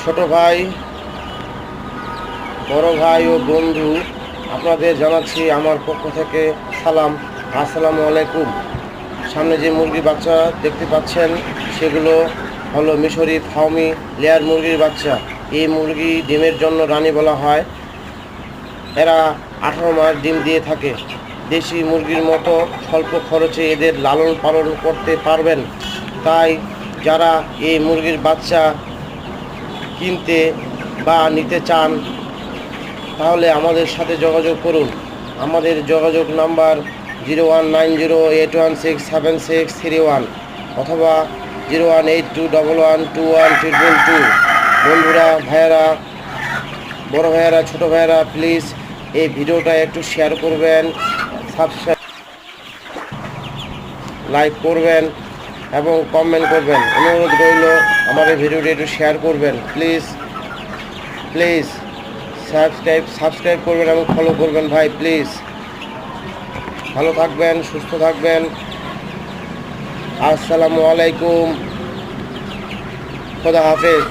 ছোট ভাই, বড় ভাই ও বন্ধু, আপনাদের জানাচ্ছি আমার পক্ষ থেকে সালাম। আসসালামু আলাইকুম। সামনে যে মুরগির বাচ্চা দেখতে পাচ্ছেন সেগুলো হলো মিশরি ফাউমি লেয়ার মুরগির বাচ্চা। এই মুরগি ডিমের জন্য রানী বলা হয়। এরা 18 মাস ডিম দিয়ে থাকে। দেশি মুরগির মতো স্বল্প খরচে এদের লালন পালন করতে পারবেন। তাই যারা এই মুরগির বাচ্চা কিনতে বা নিতে চান তাহলে আমাদের সাথে যোগাযোগ করুন। আমাদের যোগাযোগ নাম্বার 019081167631 অথবা 0182112122। বন্ধুরা, ভাইয়েরা, বড় ভাইয়েরা, ছোট ভাইয়েরা, প্লিজ এই ভিডিওটা একটু শেয়ার করবেন, সাবস্ক্রাইব, লাইক করবেন এবং কমেন্ট করবেন। অনুরোধ রইল আমাদের ভিডিওটি একটু শেয়ার করবেন। প্লিজ প্লিজ সাবস্ক্রাইব করবেন এবং ফলো করবেন ভাই, প্লিজ। ভালো থাকবেন, সুস্থ থাকবেন। আসসালামু আলাইকুম, খোদা হাফেজ।